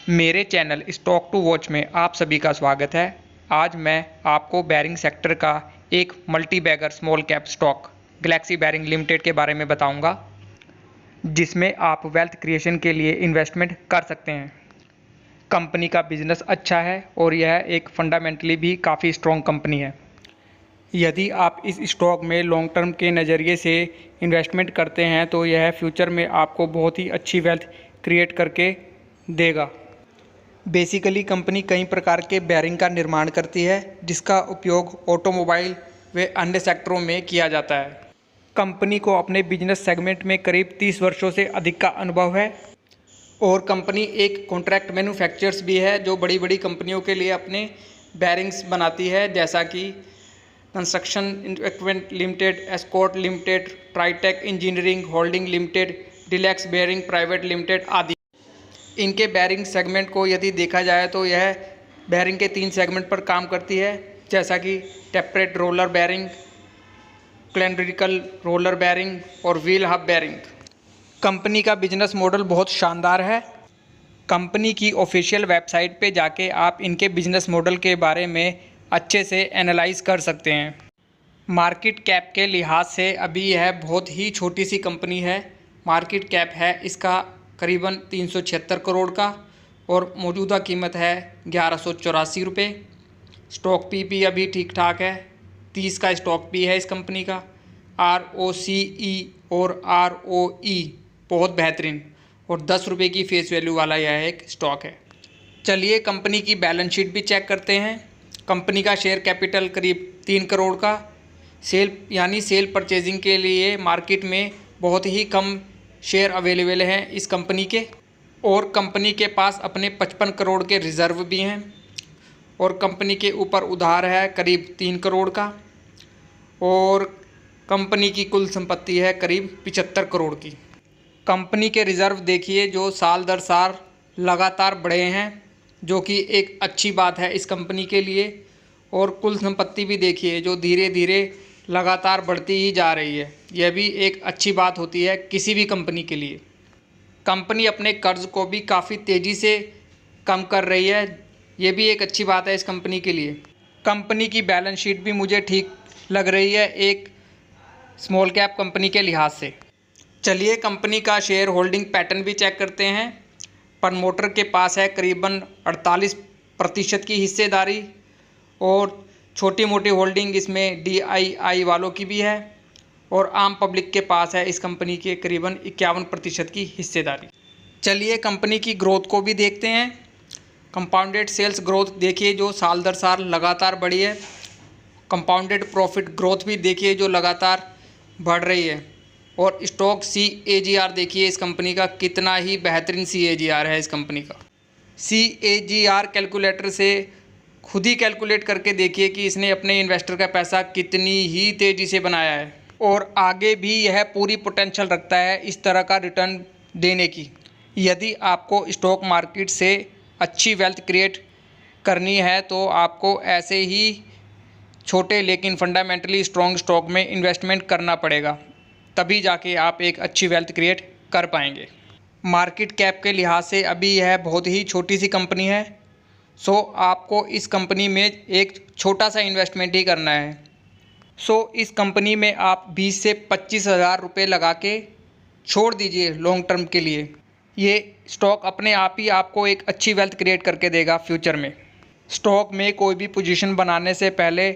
मेरे channel stock to watch में आप सभी का स्वागत है। आज मैं आपको बैरिंग सेक्टर का एक multi bagger small cap stock galaxy bearing limited के बारे में बताऊंगा, जिसमें आप वेल्थ क्रिएशन के लिए इन्वेस्टमेंट कर सकते हैं। कंपनी का बिजनेस अच्छा है और यह एक फंडामेंटली भी काफ़ी स्ट्रॉन्ग कंपनी है। यदि आप इस स्टॉक में लॉन्ग टर्म के नज़रिए से इन्वेस्टमेंट करते हैं तो यह फ्यूचर में आपको बहुत ही अच्छी वेल्थ क्रिएट करके देगा। बेसिकली कंपनी कई प्रकार के बैरिंग का निर्माण करती है, जिसका उपयोग ऑटोमोबाइल व अन्य सेक्टरों में किया जाता है। कंपनी को अपने बिजनेस सेगमेंट में करीब 30 वर्षों से अधिक का अनुभव है और कंपनी एक कॉन्ट्रैक्ट मैन्युफैक्चरर्स भी है, जो बड़ी बड़ी कंपनियों के लिए अपने बैरिंग्स बनाती है, जैसा कि construction equipment limited, Escort limited, Tritech engineering holding limited, Deluxe bearing private limited आदि। इनके बैरिंग सेगमेंट को यदि देखा जाए तो यह बैरिंग के 3 सेगमेंट पर काम करती है, जैसा कि tapered roller bearing, cylindrical roller bearing और व्हील हब बैरिंग। कंपनी का बिजनेस मॉडल बहुत शानदार है। कंपनी की ऑफिशियल वेबसाइट पे जाके आप इनके बिजनेस मॉडल के बारे में अच्छे से एनालाइज कर सकते हैं। मार्केट कैप के लिहाज से अभी यह बहुत ही छोटी सी कंपनी है। मार्केट कैप है इसका करीबन 376 करोड़ का और मौजूदा कीमत है 1184 रुपये। स्टॉक पी अभी ठीक ठाक है, 30 का स्टॉक पी है इस कंपनी का। ROCE और ROE बहुत बेहतरीन और 10 रुपये की फेस वैल्यू वाला यह एक स्टॉक है। चलिए कंपनी की बैलेंस शीट भी चेक करते हैं। कंपनी का शेयर कैपिटल करीब 3 करोड़ का। सेल परचेजिंग के लिए मार्केट में बहुत ही कम शेयर अवेलेबल हैं इस कंपनी के, और कंपनी के पास अपने 55 करोड़ के रिज़र्व भी हैं और कंपनी के ऊपर उधार है करीब 3 करोड़ का, और कंपनी की कुल संपत्ति है करीब 75 करोड़ की। कंपनी के रिज़र्व देखिए जो साल दर साल लगातार बढ़े हैं, जो कि एक अच्छी बात है इस कंपनी के लिए, और कुल संपत्ति भी देखिए जो धीरे धीरे लगातार बढ़ती ही जा रही है। यह भी एक अच्छी बात होती है किसी भी कंपनी के लिए। कंपनी अपने कर्ज को भी काफ़ी तेज़ी से कम कर रही है, ये भी एक अच्छी बात है इस कंपनी के लिए। कंपनी की बैलेंस शीट भी मुझे ठीक लग रही है एक स्मॉल कैप कंपनी के लिहाज से। चलिए कंपनी का शेयर होल्डिंग पैटर्न भी चेक करते हैं। प्रमोटर के पास है करीबन 48% की हिस्सेदारी और छोटी मोटी होल्डिंग इसमें DII वालों की भी है, और आम पब्लिक के पास है इस कंपनी के करीबन 51% की हिस्सेदारी। चलिए कंपनी की ग्रोथ को भी देखते हैं। कंपाउंडेड सेल्स ग्रोथ देखिए जो साल दर साल लगातार बढ़ी है। कंपाउंडेड प्रॉफिट ग्रोथ भी देखिए जो लगातार बढ़ रही है, और स्टॉक CAGR देखिए इस कंपनी का कितना ही बेहतरीन CAGR है इस कंपनी का। CAGR कैलकुलेटर से खुद ही कैलकुलेट करके देखिए कि इसने अपने इन्वेस्टर का पैसा कितनी ही तेज़ी से बनाया है, और आगे भी यह पूरी पोटेंशियल रखता है इस तरह का रिटर्न देने की। यदि आपको स्टॉक मार्केट से अच्छी वेल्थ क्रिएट करनी है तो आपको ऐसे ही छोटे लेकिन फंडामेंटली स्ट्रॉन्ग स्टॉक में इन्वेस्टमेंट करना पड़ेगा, तभी जाके आप एक अच्छी वेल्थ क्रिएट कर पाएंगे। मार्केट कैप के लिहाज से अभी यह बहुत ही छोटी सी कंपनी है, सो आपको इस कंपनी में एक छोटा सा इन्वेस्टमेंट ही करना है। इस कंपनी में आप 20 से 25 हज़ार रुपये लगा के छोड़ दीजिए लॉन्ग टर्म के लिए। ये स्टॉक अपने आप ही आपको एक अच्छी वेल्थ क्रिएट करके देगा फ्यूचर में। स्टॉक में कोई भी पोजीशन बनाने से पहले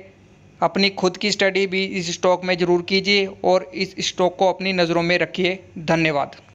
अपनी खुद की स्टडी भी इस स्टॉक में ज़रूर कीजिए और इस स्टॉक को अपनी नज़रों में रखिए। धन्यवाद।